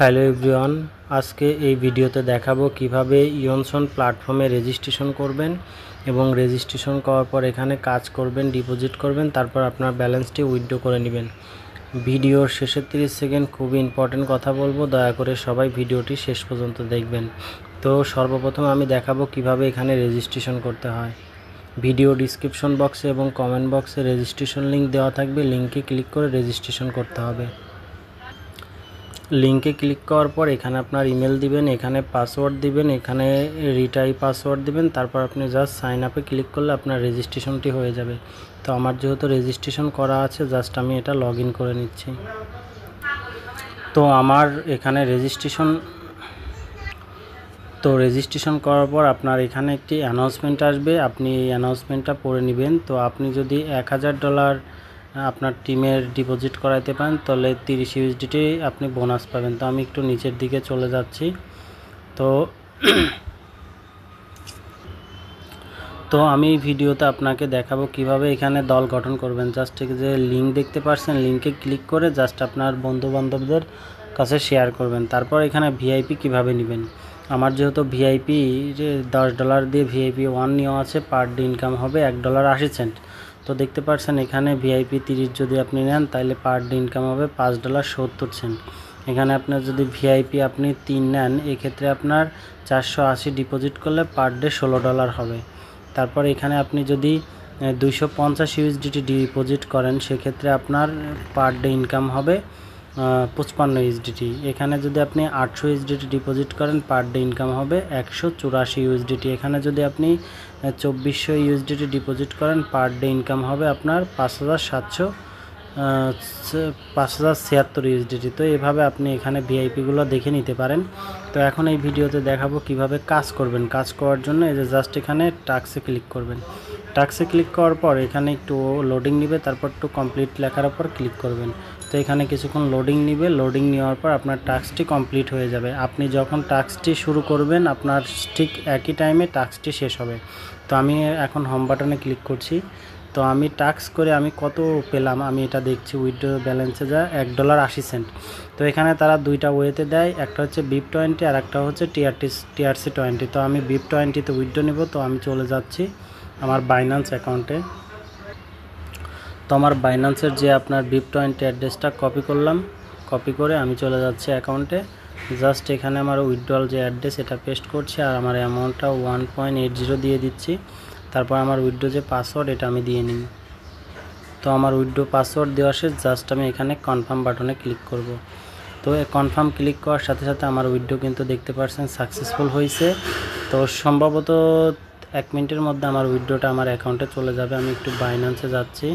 Hello everyone, আজকে এই ভিডিওতে দেখাবো কিভাবে ইয়নসন প্ল্যাটফর্মে রেজিস্ট্রেশন করবেন এবং রেজিস্ট্রেশন করার পর এখানে কাজ করবেন, ডিপোজিট করবেন, তারপর আপনার ব্যালেন্সটি উইথড্র করে নেবেন। ভিডিওর শেষের 30 সেকেন্ড খুবই ইম্পর্টেন্ট কথা বলবো, দয়া করে সবাই ভিডিওটি শেষ পর্যন্ত দেখবেন। তো সর্বপ্রথম আমি দেখাবো কিভাবে এখানে রেজিস্ট্রেশন করতে হয়। ভিডিও ডিসক্রিপশন বক্সে এবং কমেন্ট বক্সে রেজিস্ট্রেশন লিঙ্ক দেওয়া থাকবে, লিঙ্কে ক্লিক করে রেজিস্ট্রেশন করতে হবে। লিঙ্কে ক্লিক করার পর এখানে আপনার ইমেল দিবেন, এখানে পাসওয়ার্ড দিবেন, এখানে রিটাই পাসওয়ার্ড দিবেন, তারপর আপনি জাস্ট সাইন আপে ক্লিক করলে আপনার রেজিস্ট্রেশনটি হয়ে যাবে। তো আমার যেহেতু রেজিস্ট্রেশন করা আছে, জাস্ট আমি এটা লগ ইন করে নিচ্ছি। তো আমার এখানে রেজিস্ট্রেশন করার পর আপনার এখানে একটি অ্যানাউন্সমেন্ট আসবে, আপনি এই অ্যানাউন্সমেন্টটা পড়ে নেবেন। তো আপনি যদি $1000 আপনার টিমের ডিপোজিট করাইতে পারেন তাহলে 30 USDT আপনি বোনাস পাবেন। তো আমি একটু নিচের দিকে চলে যাচ্ছি। তো আমি এই ভিডিওতে আপনাকে দেখাবো কিভাবে এখানে দল গঠন করবেন। জাস্ট যে লিঙ্ক দেখতে পাচ্ছেন, লিঙ্কে ক্লিক করে জাস্ট আপনার বন্ধু বান্ধবদের কাছে শেয়ার করবেন। তারপর এখানে ভিআইপি কিভাবে নেবেন। আমার যেহেতু ভিআইপি $10 দিয়ে ভিআইপি 1 নেওয়া আছে, পার ডে ইনকাম হবে $1.80। তো দেখতে পাচ্ছেন এখানে ভিআইপি 30 যদি আপনি নেন তাহলে পার ডে ইনকাম হবে $5.70। এখানে আপনার যদি ভিআইপি আপনি 3 নেন, এক্ষেত্রে আপনার 480 ডিপোজিট করলে পার ডে $16 হবে। তারপর এখানে আপনি যদি 250 USDT ডিপোজিট করেন, সেক্ষেত্রে আপনার পার ডে ইনকাম হবে 55 USDT। এখানে যদি আপনি 800 USDT ডিপোজিট করেন, পার ডে ইনকাম হবে 184 USDT। এখানে যদি আপনি 2400 USDT ডিপোজিট করেন, পার ডে ইনকাম হবে আপনার 5076 USDT। তো এভাবে আপনি এখানে ভিআইপিগুলো দেখে নিতে পারেন। তো এখন এই ভিডিওতে দেখাবো কিভাবে কাজ করবেন। কাজ করার জন্য এই যে জাস্ট এখানে টাস্কে ক্লিক করবেন। টাস্কে ক্লিক করার পর এখানে একটু লোডিং নেবে, তারপর একটু কমপ্লিট লেখার উপর ক্লিক করবেন। তো এখানে কিছুক্ষণ লোডিং নেবে, লোডিং নেওয়ার পর আপনার টাস্কটি কমপ্লিট হয়ে যাবে। আপনি যখন টাস্কটি শুরু করবেন, আপনার ঠিক একই টাইমে টাস্কটি শেষ হবে। তো আমি এখন হোম বাটনে ক্লিক করছি। তো আমি টাস্ক করে আমি কত পেলাম আমি এটা দেখছি। উইথড্র ব্যালেন্সে যা $1.80। তো এখানে তারা দুইটা ওয়েতে দেয়, একটা হচ্ছে BIP20 আর একটা হচ্ছে TRC20। তো আমি BIP20তে উইথড্র নেব। তো আমি চলে যাচ্ছি আমার বাইন্যান্স অ্যাকাউন্টে। তো আমার বাইন্যান্সের যে আপনার BIP20 অ্যাড্রেসটা কপি করলাম, কপি করে আমি চলে যাচ্ছি অ্যাকাউন্টে। জাস্ট এখানে আমার উইথড্রল যে অ্যাড্রেস এটা পেস্ট করছি আর আমার অ্যামাউন্টটা 1.80 দিয়ে দিচ্ছি। তারপর আমার উইথড্র যে পাসওয়ার্ড এটা আমি দিয়ে নিই। তো আমার উইথড্র পাসওয়ার্ড দেওয়া শেষ, জাস্ট আমি এখানে কনফার্ম বাটনে ক্লিক করব। তো কনফার্ম ক্লিক করার সাথে সাথে আমার উইথড্র কিন্তু দেখতে পাচ্ছেন সাকসেসফুল হয়েছে। তো সম্ভবত 1 মিনিটের মধ্যে আমার উইথড্রটা আমার অ্যাকাউন্টে চলে যাবে। আমি একটু বাইন্যান্সে যাচ্ছি,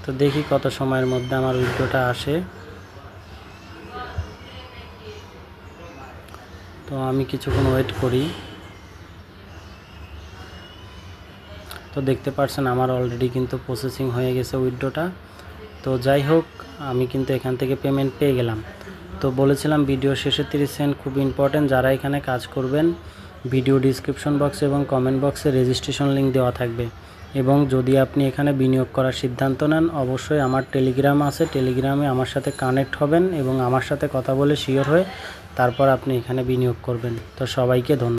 তো দেখি কত সময়ের মধ্যে আমার উইথড্রটা আসে। তো আমি কিছুক্ষণ ওয়েট করি। তো দেখতে পাচ্ছেন আমার অলরেডি কিন্তু প্রসেসিং হয়ে গেছে উইথড্রটা। তো যাই হোক, আমি কিন্তু এখান থেকে পেমেন্ট পেয়ে গেলাম। তো বলেছিলাম ভিডিও শেষে 30 সেকেন্ড খুব ইম্পর্টেন্ট। যারা এখানে কাজ করবেন, ভিডিও ডিসক্রিপশন বক্সে এবং কমেন্ট বক্সে রেজিস্ট্রেশন লিঙ্ক দেওয়া থাকবে। এবং যদি আপনি এখানে বিনিয়োগ করার সিদ্ধান্ত নেন, অবশ্যই আমার টেলিগ্রাম আছে, টেলিগ্রামে আমার সাথে কানেক্ট হবেন এবং আমার সাথে কথা বলে শিওর হয়ে তারপর আপনি এখানে বিনিয়োগ করবেন। তো সবাইকে ধন্যবাদ।